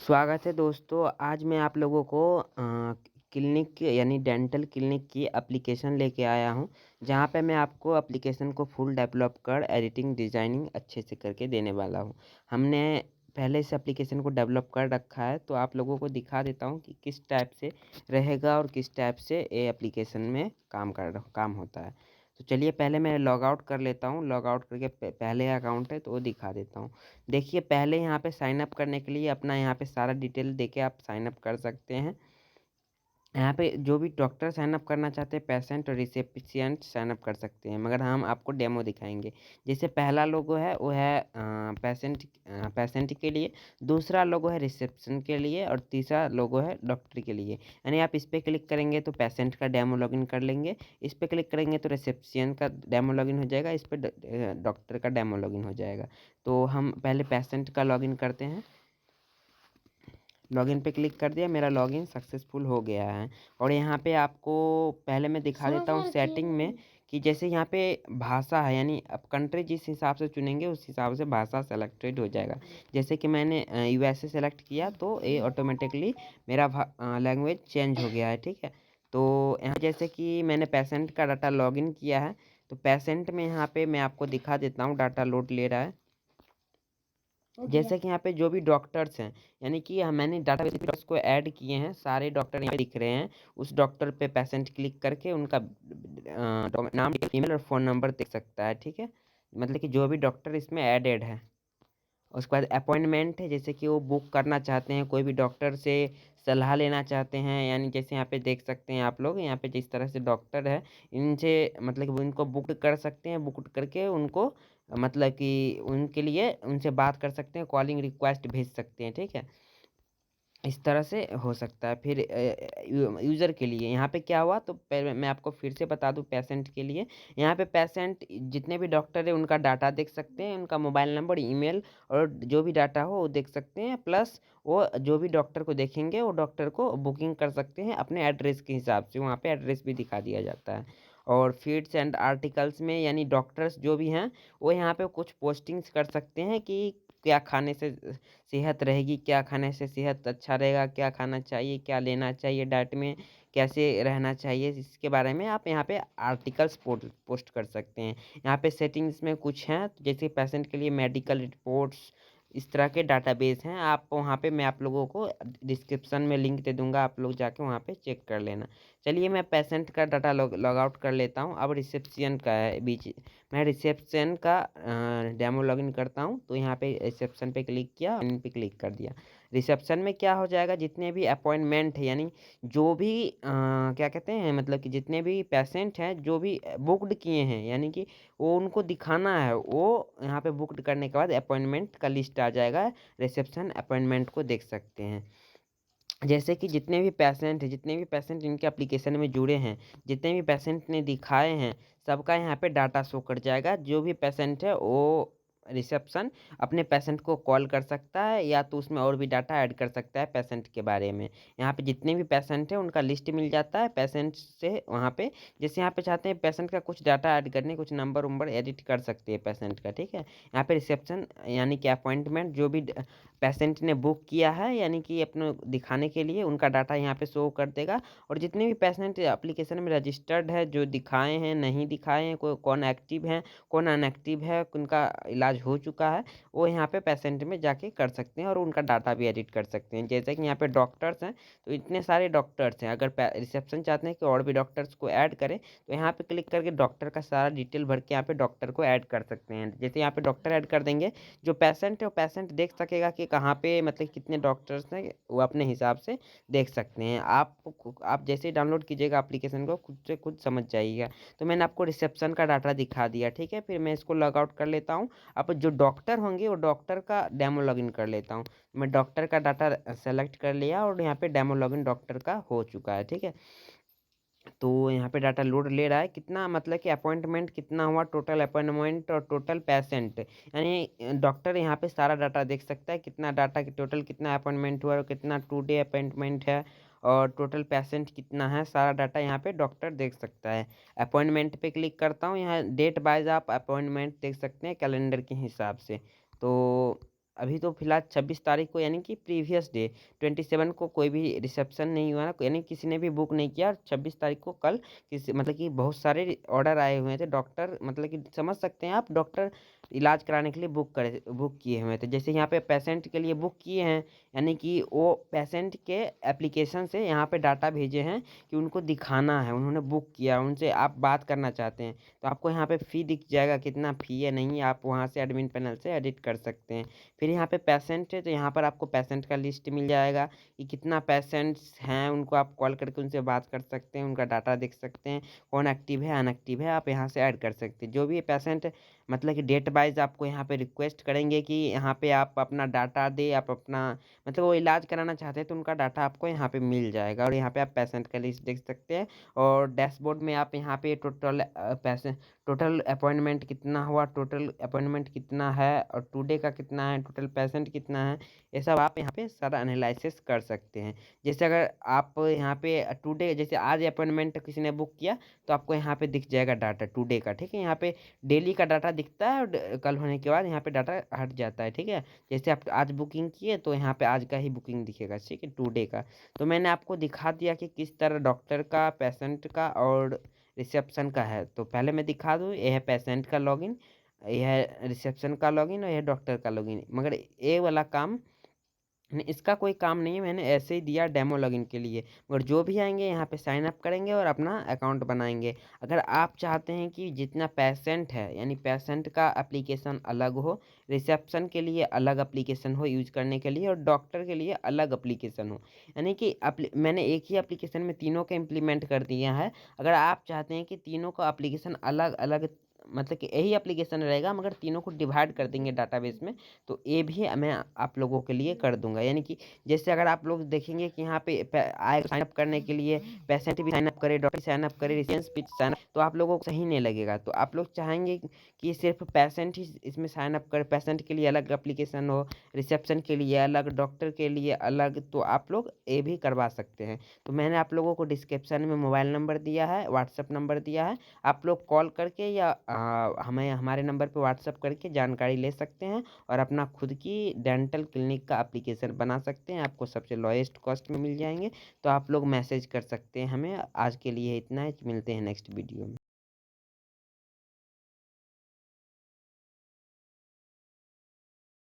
स्वागत है दोस्तों। आज मैं आप लोगों को क्लिनिक यानी डेंटल क्लिनिक की एप्लीकेशन लेके आया हूं, जहां पे मैं आपको एप्लीकेशन को फुल डेवलप कर एडिटिंग डिज़ाइनिंग अच्छे से करके देने वाला हूं। हमने पहले इस एप्लीकेशन को डेवलप कर रखा है, तो आप लोगों को दिखा देता हूं कि किस टाइप से रहेगा और किस टाइप से ये एप्लीकेशन में काम होता है। तो चलिए पहले मैं लॉग आउट कर लेता हूँ। लॉग आउट करके पहले अकाउंट है तो वो दिखा देता हूँ। देखिए पहले यहाँ पे साइन अप करने के लिए अपना यहाँ पे सारा डिटेल देके आप साइन अप कर सकते हैं। यहाँ पे जो भी डॉक्टर साइन अप करना चाहते हैं, पेशेंट और रिसेप्शिएंट साइन अप कर सकते हैं, मगर हम आपको डेमो दिखाएंगे। जैसे पहला लोगो है वो है पेशेंट के लिए, दूसरा लोगो है रिसेप्शन के लिए और तीसरा लोगो है डॉक्टर के लिए। यानी आप इस पर क्लिक करेंगे तो पेशेंट का डेमो लॉगिन कर लेंगे, इस पर क्लिक करेंगे तो रिसेप्शन का डेमो लॉगिन हो जाएगा, इस पर डॉक्टर का डेमो लॉगिन हो जाएगा। तो हम पहले पेशेंट का लॉगिन करते हैं। लॉगिन पे क्लिक कर दिया, मेरा लॉगिन सक्सेसफुल हो गया है। और यहाँ पे आपको पहले मैं दिखा देता हूँ सेटिंग में कि जैसे यहाँ पे भाषा है, यानी आप कंट्री जिस हिसाब से चुनेंगे उस हिसाब से भाषा सेलेक्टेड हो जाएगा। जैसे कि मैंने यूएसए सेलेक्ट किया तो ये ऑटोमेटिकली मेरा लैंग्वेज चेंज हो गया है। ठीक है, तो यहाँ जैसे कि मैंने पेशेंट का डाटा लॉगिन किया है, तो पेशेंट में यहाँ पे मैं आपको दिखा देता हूँ, डाटा लोड ले रहा है। जैसे कि यहाँ पे जो भी डॉक्टर्स हैं, यानी कि मैंने डाटाबेस में डॉक्टर्स को ऐड किए हैं, सारे डॉक्टर यहाँ पे दिख रहे हैं। उस डॉक्टर पे पेशेंट क्लिक करके उनका नाम, ईमेल और फ़ोन नंबर देख सकता है। ठीक है, मतलब कि जो भी डॉक्टर इसमें एडेड है। उसके बाद अपॉइंटमेंट है, जैसे कि वो बुक करना चाहते हैं, कोई भी डॉक्टर से सलाह लेना चाहते हैं, यानी जैसे यहाँ पे देख सकते हैं आप लोग, यहाँ पे जिस तरह से डॉक्टर है इनसे मतलब कि उनको बुक कर सकते हैं, बुक करके उनको मतलब कि उनके लिए उनसे बात कर सकते हैं, कॉलिंग रिक्वेस्ट भेज सकते हैं। ठीक है, इस तरह से हो सकता है। फिर यूज़र के लिए यहाँ पे क्या हुआ, तो पहले मैं आपको फिर से बता दूं। पेशेंट के लिए यहाँ पे पेशेंट जितने भी डॉक्टर है उनका डाटा देख सकते हैं, उनका मोबाइल नंबर, ईमेल और जो भी डाटा हो वो देख सकते हैं। प्लस वो जो भी डॉक्टर को देखेंगे वो डॉक्टर को बुकिंग कर सकते हैं अपने एड्रेस के हिसाब से, वहाँ पे एड्रेस भी दिखा दिया जाता है। और फीड्स एंड आर्टिकल्स में यानी डॉक्टर्स जो भी हैं वो यहाँ पे कुछ पोस्टिंग्स कर सकते हैं कि क्या खाने से सेहत रहेगी, क्या खाने से सेहत अच्छा रहेगा, क्या खाना चाहिए, क्या लेना चाहिए डाइट में, कैसे रहना चाहिए, इसके बारे में आप यहाँ पे आर्टिकल्स पोस्ट कर सकते हैं। यहाँ पे सेटिंग्स में कुछ हैं, तो जैसे पेशेंट के लिए मेडिकल रिपोर्ट्स, इस तरह के डाटाबेस हैं। आप वहाँ पे मैं आप लोगों को डिस्क्रिप्शन में लिंक दे दूँगा, आप लोग जाके वहाँ पे चेक कर लेना। चलिए मैं पेशेंट का डाटा लॉग आउट कर लेता हूँ। अब रिसेप्शन का है बीच, मैं रिसेप्शन का डेमो लॉगिन करता हूँ। तो यहाँ पे रिसेप्शन पे क्लिक किया, इन पे क्लिक कर दिया। रिसेप्शन में क्या हो जाएगा, जितने भी अपॉइंटमेंट है, यानी जो भी क्या कहते हैं, मतलब कि जितने भी पेशेंट हैं जो भी बुकड किए हैं, यानी कि वो उनको दिखाना है, वो यहाँ पे बुकड करने के बाद अपॉइंटमेंट का लिस्ट आ जाएगा। रिसेप्शन अपॉइंटमेंट को देख सकते हैं। जैसे कि जितने भी पेशेंट इनके एप्लीकेशन में जुड़े हैं, जितने भी पेशेंट ने दिखाए हैं, सबका यहाँ पे डाटा शो कर जाएगा। जो भी पेशेंट है वो रिसेप्शन अपने पेशेंट को कॉल कर सकता है, या तो उसमें और भी डाटा ऐड कर सकता है पेशेंट के बारे में। यहाँ पे जितने भी पेशेंट हैं उनका लिस्ट मिल जाता है पेशेंट से वहाँ पे। जैसे यहाँ पे चाहते हैं पेशेंट का कुछ डाटा ऐड करने, कुछ नंबर वंबर एडिट कर सकते हैं पेशेंट का। ठीक है, यहाँ पे रिसेप्शन यानी कि अपॉइंटमेंट जो भी पेशेंट ने बुक किया है, यानी कि अपने दिखाने के लिए उनका डाटा यहाँ पे शो कर देगा। और जितने भी पेशेंट एप्लीकेशन में रजिस्टर्ड है, जो दिखाए हैं नहीं दिखाए हैं, कौन एक्टिव है कौन अनएक्टिव है, उनका इलाज हो चुका है, वो यहाँ पे पेशेंट में जाके कर सकते हैं और उनका डाटा भी एडिट कर सकते हैं। जैसे कि यहाँ पे डॉक्टर्स हैं, तो इतने सारे डॉक्टर्स हैं। अगर रिसेप्शन चाहते हैं कि और भी डॉक्टर्स को ऐड करें, तो यहाँ पे क्लिक करके डॉक्टर का सारा डिटेल भर के यहाँ पे डॉक्टर को ऐड कर सकते हैं। जैसे यहाँ पे डॉक्टर ऐड कर देंगे, जो पेशेंट है वो पेशेंट देख सकेगा कि कहाँ पे मतलब कितने डॉक्टर्स हैं, वो अपने हिसाब से देख सकते हैं। आप जैसे ही डाउनलोड कीजिएगा एप्लीकेशन को, खुद से खुद समझ जाइएगा। तो मैंने आपको रिसेप्शन का डाटा दिखा दिया। ठीक है, फिर मैं इसको लॉग आउट कर लेता हूँ। अब जो डॉक्टर होंगे वो डॉक्टर का डेमो लॉगिन कर लेता हूँ। मैं डॉक्टर का डाटा सेलेक्ट कर लिया और यहाँ पे डेमो लॉगिन डॉक्टर का हो चुका है। ठीक है, तो यहाँ पे डाटा लोड ले रहा है, कितना मतलब कि अपॉइंटमेंट कितना हुआ, टोटल अपॉइंटमेंट और टोटल पेशेंट, यानी डॉक्टर यहाँ पे सारा डाटा देख सकता है, कितना डाटा की टोटल कितना अपॉइंटमेंट हुआ और कितना 2 डे अपॉइंटमेंट है और टोटल पेशेंट कितना है, सारा डाटा यहाँ पे डॉक्टर देख सकता है। अपॉइंटमेंट पे क्लिक करता हूँ, यहाँ डेट वाइज आप अपॉइंटमेंट देख सकते हैं कैलेंडर के हिसाब से। तो अभी तो फिलहाल 26 तारीख को यानी कि प्रीवियस डे 27 को कोई भी रिसेप्शन नहीं हुआ ना, यानी किसी ने भी बुक नहीं किया। और 26 तारीख को कल किसी मतलब कि बहुत सारे ऑर्डर आए हुए थे। डॉक्टर मतलब कि समझ सकते हैं आप, डॉक्टर इलाज कराने के लिए बुक किए हुए थे। जैसे यहाँ पे पेशेंट के लिए बुक किए हैं, यानी कि वो पेशेंट के एप्लीकेशन से यहाँ पे डाटा भेजे हैं कि उनको दिखाना है, उन्होंने बुक किया, उनसे आप बात करना चाहते हैं, तो आपको यहाँ पे फ़ी दिख जाएगा, कितना फ़ी है नहीं, आप वहाँ से एडमिन पैनल से एडिट कर सकते हैं। फिर यहाँ पे पेशेंट है, तो यहाँ पर आपको पेशेंट का लिस्ट मिल जाएगा कि कितना पेशेंट्स हैं, उनको आप कॉल करके उनसे बात कर सकते हैं, उनका डाटा देख सकते हैं, कौन एक्टिव है अनएक्टिव है, आप यहाँ से ऐड कर सकते हैं। जो भी पेशेंट मतलब कि डेट वाइज आपको यहाँ पे रिक्वेस्ट करेंगे कि यहाँ पे आप अपना डाटा दे, आप अपना मतलब वो इलाज कराना चाहते हैं, तो उनका डाटा आपको यहाँ पे मिल जाएगा। और यहाँ पे आप पेशेंट का लिस्ट देख सकते हैं। और डैशबोर्ड में आप यहाँ पे टोटल अपॉइंटमेंट कितना हुआ, टोटल अपॉइंटमेंट कितना है, और टुडे का कितना है, टोटल पेशेंट कितना है, ये सब आप यहाँ पे सारा एनालिसिस कर सकते हैं। जैसे अगर आप यहाँ पे टुडे जैसे आज अपॉइंटमेंट किसी ने बुक किया, तो आपको यहाँ पे दिख जाएगा डाटा टुडे का, ठीक है। यहाँ पे डेली का डाटा दिखता है, और कल होने के बाद यहाँ पे डाटा हट जाता है, ठीक है। जैसे आप आज बुकिंग किए, तो यहाँ पे आज का ही बुकिंग दिखेगा, ठीक है, टुडे का। तो मैंने आपको दिखा दिया कि किस तरह डॉक्टर का, पेशेंट का और रिसेप्शन का है। तो पहले मैं दिखा दूँ, ये है पेशेंट का लॉगिन, यह है रिसेप्शन का लॉगिन, और यह है डॉक्टर का लॉगिन। मगर ये वाला काम इसका कोई काम नहीं है, मैंने ऐसे ही दिया डेमो लॉगिन के लिए। मगर जो भी आएंगे यहाँ पे साइन अप करेंगे और अपना अकाउंट बनाएंगे। अगर आप चाहते हैं कि जितना पेशेंट है, यानी पेशेंट का एप्लीकेशन अलग हो, रिसेप्शन के लिए अलग एप्लीकेशन हो यूज करने के लिए, और डॉक्टर के लिए अलग एप्लीकेशन हो, यानी कि मैंने एक ही एप्लीकेशन में तीनों का इम्प्लीमेंट कर दिया है। अगर आप चाहते हैं कि तीनों का एप्लीकेशन अलग अलग, मतलब कि यही एप्लीकेशन रहेगा मगर तीनों को डिवाइड कर देंगे डाटाबेस में, तो ये भी मैं आप लोगों के लिए कर दूंगा। यानी कि जैसे अगर आप लोग देखेंगे कि यहाँ पे आएगा साइन अप करने के लिए, पेशेंट भी साइन अप करे, डॉक्टर साइन अप करे, रिसेंस भी साइन अप, तो आप लोगों को सही नहीं लगेगा। तो आप लोग चाहेंगे कि सिर्फ पेशेंट ही इसमें साइन अप करे, पेशेंट के लिए अलग एप्लीकेशन हो, रिसेप्शन के लिए अलग, डॉक्टर के लिए अलग, तो आप लोग ये भी करवा सकते हैं। तो मैंने आप लोगों को डिस्क्रिप्शन में मोबाइल नंबर दिया है, व्हाट्सअप नंबर दिया है, आप लोग कॉल करके या हमें हमारे नंबर पे व्हाट्सअप करके जानकारी ले सकते हैं, और अपना खुद की डेंटल क्लिनिक का एप्लीकेशन बना सकते हैं। आपको सबसे लोएस्ट कॉस्ट में मिल जाएंगे। तो आप लोग मैसेज कर सकते हैं हमें। आज के लिए इतना है, मिलते हैं नेक्स्ट वीडियो में।